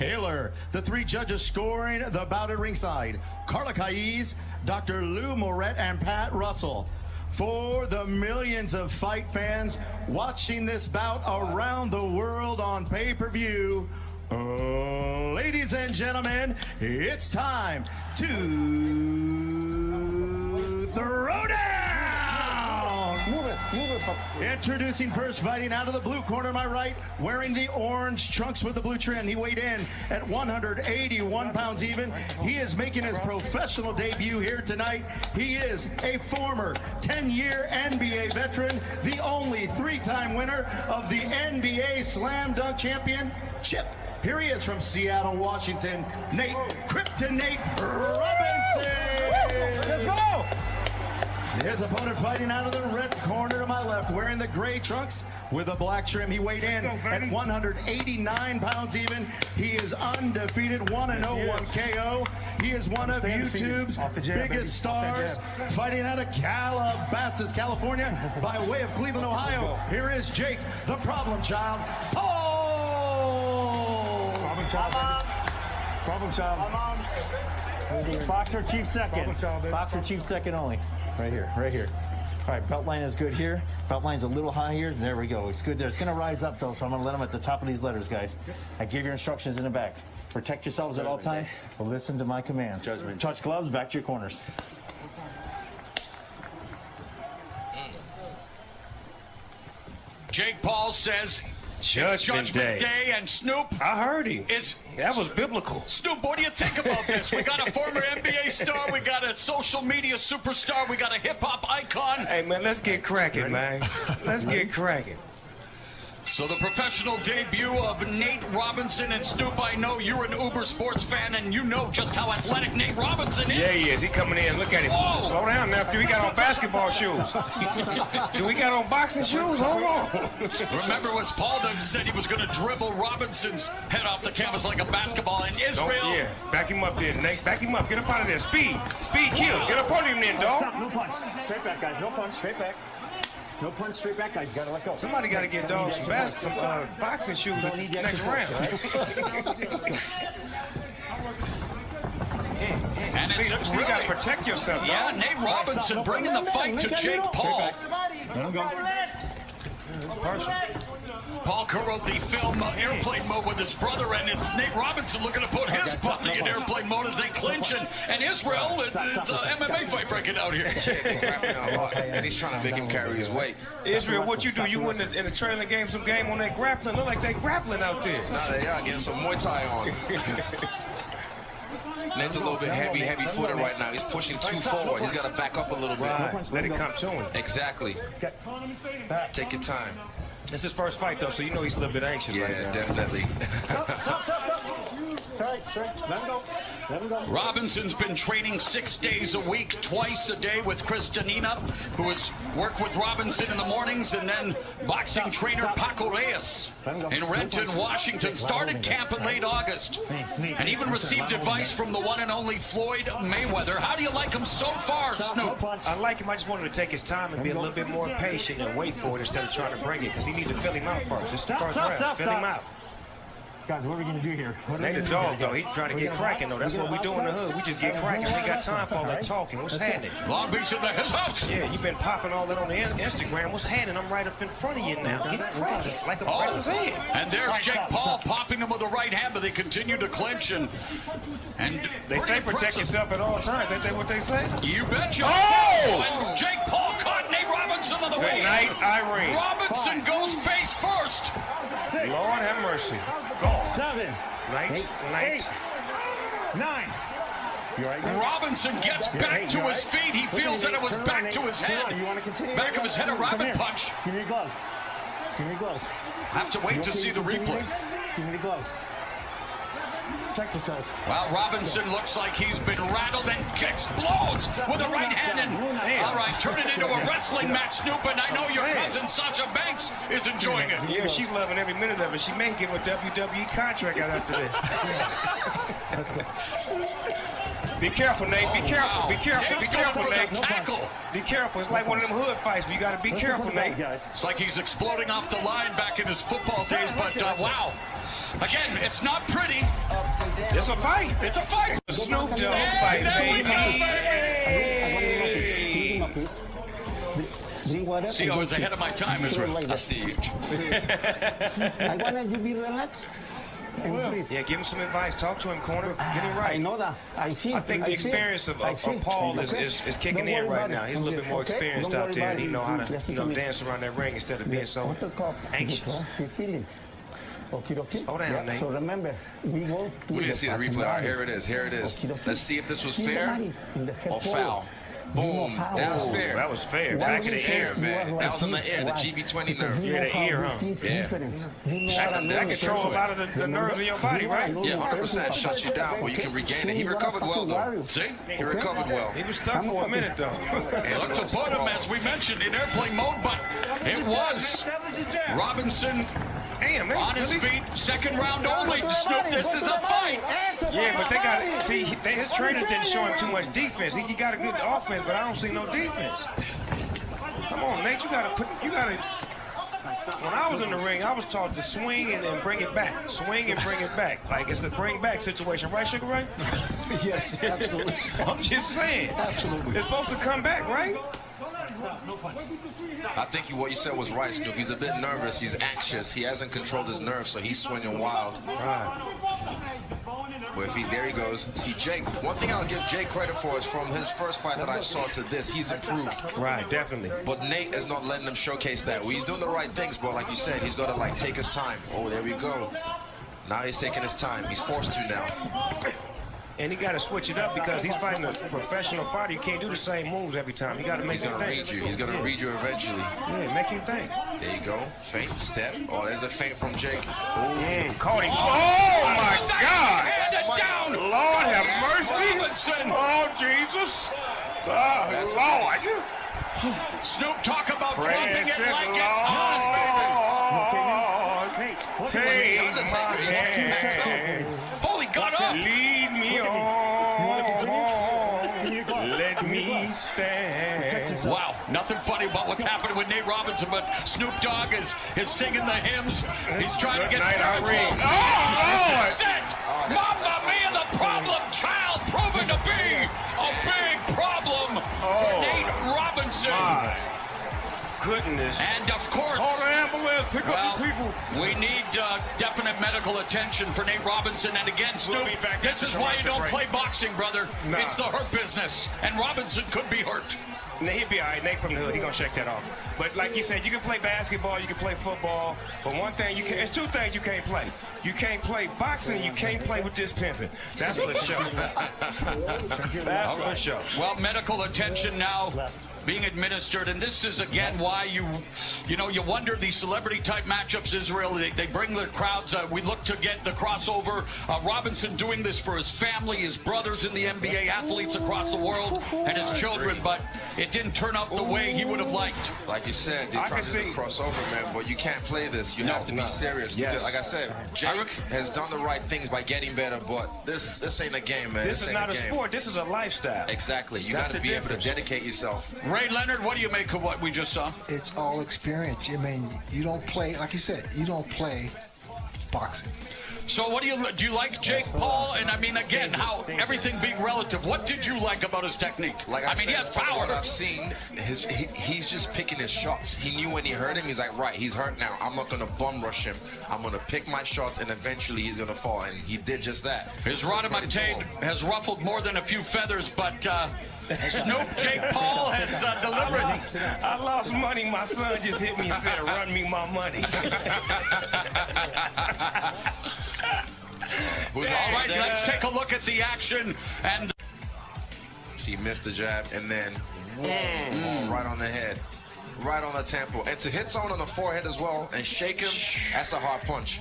Taylor. The three judges scoring the bout at ringside: Carla Caiz, Dr. Lou Moret, and Pat Russell. For the millions of fight fans watching this bout around the world on pay-per-view, ladies and gentlemen, it's time to throw down! Move it, Introducing first, fighting out of the blue corner, my right, wearing the orange trunks with the blue trim. He weighed in at 181 pounds even. He is making his professional debut here tonight. He is a former 10-year NBA veteran, the only three-time winner of the NBA Slam Dunk Championship. Here he is from Seattle, Washington, Nate Kryptonite Robinson. Let's go! His opponent fighting out of the red corner to my left, wearing the gray trunks with a black trim. He weighed in at 189 pounds even. He is undefeated, 1-0, 1 KO. He is one of YouTube's biggest stars, fighting out of Calabasas, California, by way of Cleveland, Ohio. Here is Jake, the problem child, Paul! Problem child, Problem child. Boxer chief second. Boxer chief second only. Right here, right here. All right, belt line is good here. Belt line's a little high here. There we go. It's good there. It's going to rise up, though, so I'm going to let them at the top of these letters, guys. I give your instructions in the back. Protect yourselves at all times. Listen to my commands. Touch gloves, back to your corners. Jake Paul says Judgment Day, and Snoop. I heard him. That was biblical. Snoop, what do you think about this? We got a former NBA star, we got a social media superstar, we got a hip-hop icon. Hey, man, let's get cracking, man. Let's get cracking. So the professional debut of Nate Robinson. And Snoop, I know you're an Uber sports fan, and you know just how athletic Nate Robinson is. Yeah, he is. He coming in. Look at him. Whoa. Slow down, nephew. He got on basketball shoes. Do we got on boxing shoes? Hold on. Remember when Paul said he was going to dribble Robinson's head off the canvas like a basketball in Israel? Yeah, back him up there, Nate. Back him up. Get up out of there. Speed. Speed kill. Get up on him then, dog. Stop. No punch. Straight back, guys. No punch. Straight back. No punch, straight back, guys. You got to let go. Somebody got to get dogs some boxing shoes next round. Let's go. And it's You really, got to protect yourself, dog. yeah, Nate Robinson bringing the fight to Jake Paul. Let him go. Paul co-wrote the film Airplane Mode with his brother, and it's Nate Robinson looking to put his body in airplane mode as they clinch. And Israel, it's an MMA fight breaking out here. And he's trying to make him carry his weight. Israel, what you do? You win in the trailing game, some game on that grappling. Look like they grappling out there. Now they are getting some Muay Thai on. Nate's a little bit heavy-footed right now. He's pushing too forward. He's got to back up a little bit. Right. Let it come to him. Exactly. Take your time. It's his first fight, though, so you know he's a little bit anxious right now. Yeah, definitely. Sorry. Let him go. Let him go. Robinson's been training 6 days a week, twice a day with Christanina, who has worked with Robinson in the mornings, and then boxing trainer Paco Reyes in Renton, Washington. Started camp in late August, and even received advice from the one and only Floyd Mayweather. How do you like him so far, Snoop? I like him. I just wanted to take his time and be a little bit more patient and wait for it instead of trying to bring it, because he needs to fill him out first. It's the first round. Fill him out. Guys, what are we going to do here? Nate the dog, though. He's trying to get cracking, though. That's what we do in the hood. We just get cracking. We ain't got time for all that talking. What's happening? Long Beach in his house. Yeah, you've been popping all that on the Instagram. What's happening? I'm right up in front of you now. Get cracking like a breakfast head. And there's Jake Paul popping him with the right hand, but they continue to clinch. And they say protect yourself at all times. Ain't that what they say? You betcha. Oh! And Jake Paul caught Nate Robinson on the way. Good night, Irene. Robinson goes face first. Lord have mercy. Go. 7. Night. 8. 9. You right, Robinson gets back to his feet. He feels that it was back to his head. You want to continue? Back of his head, a rabbit punch. Give me your gloves. Give me your gloves. Have to wait to see the replay. Give me the gloves. Protect yourselves. Well, Robinson looks like he's been rattled and explodes with a right hand. And all right, turn it into a wrestling match, Snoop. And I know your cousin Sasha Banks is enjoying it. Yeah, she's loving every minute of it. She may give a WWE contract out after this. Let's go. Be careful, Nate. Be careful. Be careful. Be careful, Nate. Tackle. Be careful. It's like one of them hood fights, but you got to be careful, Nate. It's like he's exploding off the line back in his football days, but wow. Again, it's not pretty. a fight. It's a fight. Snoop Dogg fight, baby. Drink water. See, I was ahead of my time, Israel. Like I that. see you. I want you to be relaxed and breathe. Yeah, give him some advice. Talk to him, corner. Get him I right. know that. I see. I think the see. experience of I see. Paul Okay? is kicking Don't in worry right about now. it. He's a little bit more Okay? experienced Don't out worry there. about And he it. know how to Listen to me. dance around that ring instead of being so Put the cup. anxious. You feeling. Okay, okay. Slow down, Nate. So remember, we go to We didn't see the replay. All right, here it is. Here it is. Let's see if this was fair or foul. Boom. That was fair. That was fair. Why Back you of the say ear, you man. are That was in the right? air, the Why? GB20 Because nerve. you Yeah, know the how ear, do huh? things Yeah. different. You know That what I can mean? control a lot of the nerves in your body, right? Yeah, 100% shuts you down, but you can regain it. He recovered well, though. See? He recovered well. He was stuck for a minute, though. Look to put him, as we mentioned, in airplane mode, but it was Robinson Damn, man. on his Really? feet. Second round only. Snoop, this is a fight. Yeah, but they got see his trainers didn't show him too much defense. He got a good offense, but I don't see no defense. Come on, Nate, you gotta. When I was in the ring, I was taught to swing and then bring it back, swing and bring it back. Like it's a bring back situation, right, Sugar Ray? Yes, absolutely. I'm just saying. Absolutely. It's supposed to come back, right? I think what you said was right, Snoop. He's a bit nervous. He's anxious. He hasn't controlled his nerves, so he's swinging wild. Right. But there he goes. See, Jake, one thing I'll give Jake credit for is from his first fight that I saw to this, he's improved. Right, definitely. But Nate is not letting him showcase that. Well, he's doing the right things, but like you said, he's got to, like, take his time. Oh, there we go. Now he's taking his time. He's forced to now. And he got to switch it up because he's fighting a professional fighter. You can't do the same moves every time. You got to make He's him going to think. read you. He's going to read you eventually. Yeah, make him think. There you go. Feint, step. Oh, there's a feint from Jake. Caught him. Oh, my God. Handed down. Lord have mercy. Robinson. Oh, Jesus. Oh, Lord. Snoop, talk about dropping it Precious like it's hot, baby. Lord. Take my hand. Holy, got up. Lead me on. Let me stand. Wow, nothing funny about what's happening with Nate Robinson, but Snoop Dogg is singing the hymns. He's trying to get Good night, third Irene. round. Oh, That's it. Mamma Mia, the problem child, proving to be a big problem for Nate Robinson. My goodness. And of course, Call the ambulance. Pick well, up the people. we need definite medical attention for Nate Robinson. And again, Snoop, be back this after is why you don't commercial play boxing, brother. Nah. It's the hurt business. And Robinson could be hurt. He'll be all right. Nate from the hood. He gonna shake that off. But like you said, you can play basketball, you can play football. But one thing you can, it's two things you can't play. You can't play boxing. You can't play with this pimping. That's for sure. That's for sure. Well, medical attention now being administered, and this is again why you wonder these celebrity type matchups. Israel, they bring the crowds. We look to get the crossover. Robinson doing this for his family, his brothers in the NBA, athletes across the world, and his children. But it didn't turn out the way he would have liked. Like you said, they're trying to do the crossover, man, but you can't play this. You have to be serious. Yes. Because, like I said, Jake has done the right things by getting better, but this ain't a game, man. This is ain't not a game. sport. This is a lifestyle. Exactly. You That's got to the be able to difference. dedicate yourself. Ray Leonard, what do you make of what we just saw? It's all experience. I mean, you don't play, like you said, you don't play boxing. So what do you like Jake Paul? And I mean, again, how everything being relative. What did you like about his technique? Like I mean, he said, had from what power. I've seen, he's just picking his shots. He knew when he hurt him, he's like, right, he's hurt now. I'm not going to bum rush him. I'm going to pick my shots, and eventually he's going to fall. And he did just that. His Radamatade has ruffled more than a few feathers, but Snoop Jake Paul has delivered. I lost money. My son just hit me and said, run me my money. All right, let's take a look at the action. And See, missed the jab, and then right on the head. Right on the temple. And to hit someone on the forehead as well and shake him, that's a hard punch.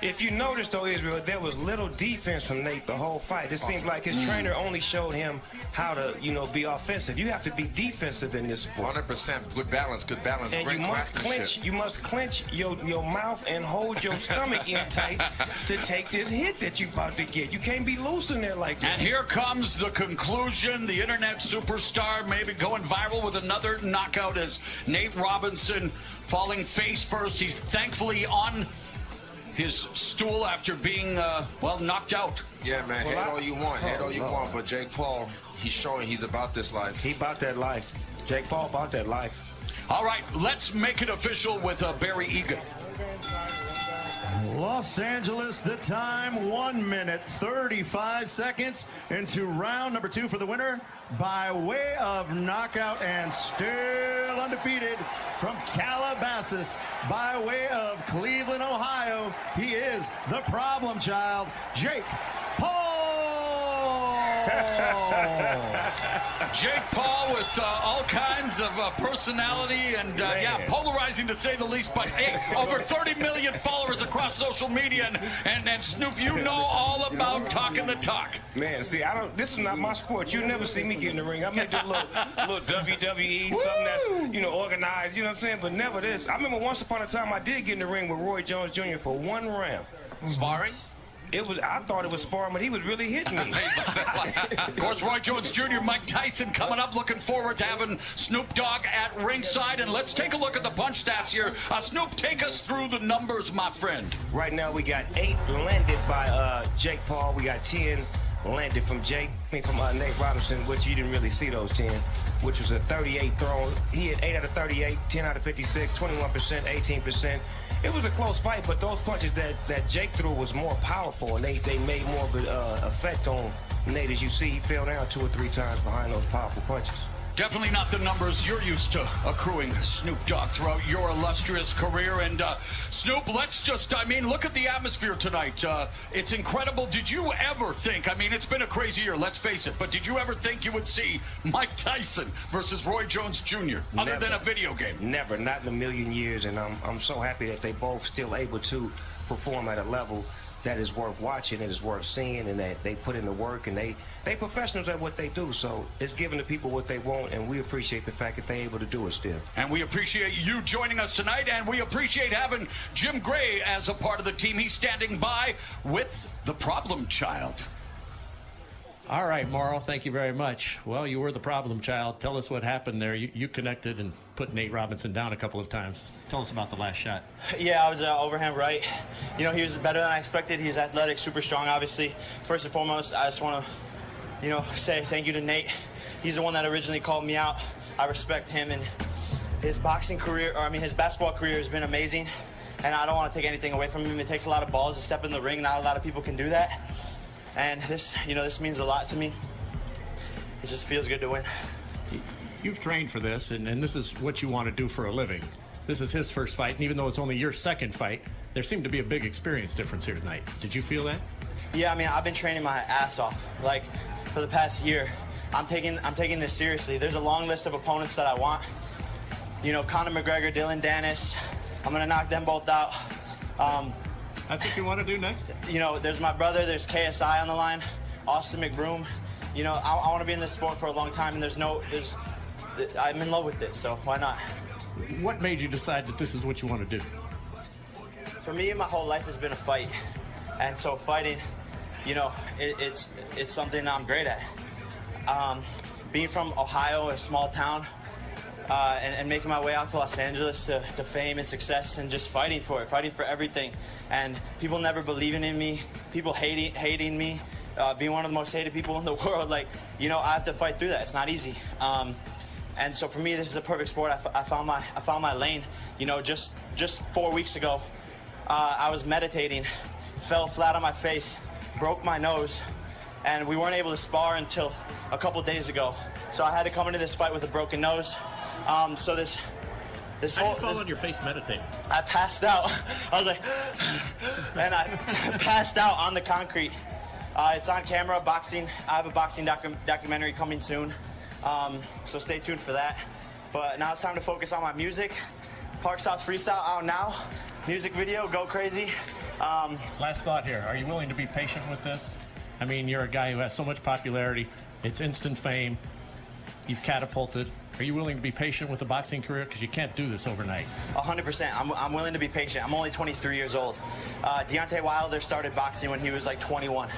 If you notice, though, Israel, there was little defense from Nate the whole fight. It seemed like his trainer only showed him how to, be offensive. You have to be defensive in this sport. 100%. Good balance, good balance. And Great you must craftsmanship. clench your mouth and hold your stomach in tight to take this hit that you're about to get. You can't be loose in there like that. And here comes the conclusion. The internet superstar maybe going viral with another knockout as Nate Robinson falling face first. He's thankfully on his stool after being, well, knocked out. Yeah, man, hate all you want, but Jake Paul, he's showing he's about this life. He about that life. Jake Paul about that life. All right, let's make it official with Barry Egan. Los Angeles, the time 1 minute 35 seconds into round number 2 for the winner by way of knockout, and still undefeated from Calabasas by way of Cleveland, Ohio. He is the problem child, Jake Paul. Jake Paul with all kinds of personality and, yeah, polarizing to say the least. But, hey, over 30 million followers across social media. And Snoop, you know all about talking the talk. Man, see, this is not my sport. You'll never see me get in the ring. I may do a little WWE, something that's, you know, organized, you know what I'm saying? But never this. I remember once upon a time I did get in the ring with Roy Jones Jr. for 1 round. Sparring? I thought it was sparring, but he was really hitting me. Of course, Roy Jones Jr., Mike Tyson coming up. Looking forward to having Snoop Dogg at ringside. And let's take a look at the punch stats here. Snoop, take us through the numbers, my friend. Right now, we got 8 landed by Jake Paul. We got 10 landed from Nate Robinson, which you didn't really see those 10, which was a 38 throw. He had 8 out of 38, 10 out of 56, 21%, 18%. It was a close fight, but those punches that Jake threw was more powerful, and they made more of an effect on Nate. As you see, he fell down 2 or 3 times behind those powerful punches. Definitely not the numbers you're used to accruing, Snoop Dogg, throughout your illustrious career. And Snoop, let's just, look at the atmosphere tonight. It's incredible. Did you ever think, it's been a crazy year, let's face it, but did you ever think you would see Mike Tyson versus Roy Jones Jr., other than a video game? Never, not in a million years. And I'm so happy that they both still able to perform at a level that is worth watching, it is worth seeing, and that they put in the work, and they professionals at what they do. So it's giving the people what they want, and we appreciate the fact that they're able to do it still. And we appreciate you joining us tonight, and we appreciate having Jim Gray as a part of the team. He's standing by with the problem child. All right, Mauro, thank you very much. Well, you were the problem child. Tell us what happened there. You connected and put Nate Robinson down a couple of times. Tell us about the last shot. Yeah, I was overhand right. He was better than I expected. He's athletic, super strong, obviously. First and foremost, I just want to, say thank you to Nate. He's the one that originally called me out. I respect him, and his boxing career, his basketball career has been amazing, and I don't want to take anything away from him. It takes a lot of balls to step in the ring. Not a lot of people can do that. And this means a lot to me. It just feels good to win. You've trained for this, and this is what you want to do for a living. This is his first fight, and even though it's only your second fight, there seemed to be a big experience difference here tonight. Did you feel that? Yeah, I've been training my ass off, for the past year. I'm taking this seriously. There's a long list of opponents that I want. Conor McGregor, Dylan Dennis. I'm gonna knock them both out. That's what you want to do next? There's my brother, there's KSI on the line, Austin McBroom. I want to be in this sport for a long time, and I'm in love with it, so why not? What made you decide that this is what you want to do? For me, my whole life has been a fight. And so fighting, it's something I'm great at. Being from Ohio, a small town, and making my way out to Los Angeles to fame and success, and just fighting for everything. And people never believing in me, people hating me, being one of the most hated people in the world. I have to fight through that. It's not easy. And so for me, this is a perfect sport. I found my lane. Just 4 weeks ago, I was meditating, fell flat on my face, broke my nose, and we weren't able to spar until a couple days ago. So I had to come into this fight with a broken nose. So this How did you fall on your face meditating? I passed out. I was like, and I passed out on the concrete. It's on camera, boxing. I have a boxing documentary coming soon. So stay tuned for that. But now it's time to focus on my music. Park South Freestyle out now. Music video, go crazy. Last thought here. Are you willing to be patient with this? You're a guy who has so much popularity. It's instant fame. You've catapulted. Are you willing to be patient with a boxing career? Because you can't do this overnight. 100%. I'm willing to be patient. I'm only 23 years old. Deontay Wilder started boxing when he was 21.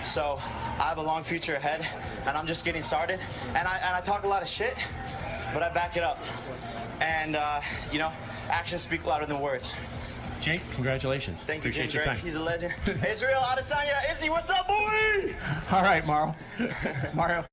So I have a long future ahead, and I'm just getting started. And I talk a lot of shit, but I back it up. And, actions speak louder than words. Jake, congratulations. Thank you, Appreciate Jim your Gray. time. He's a legend. Israel Adesanya, Izzy, what's up, boy? All right, Mario. Mario.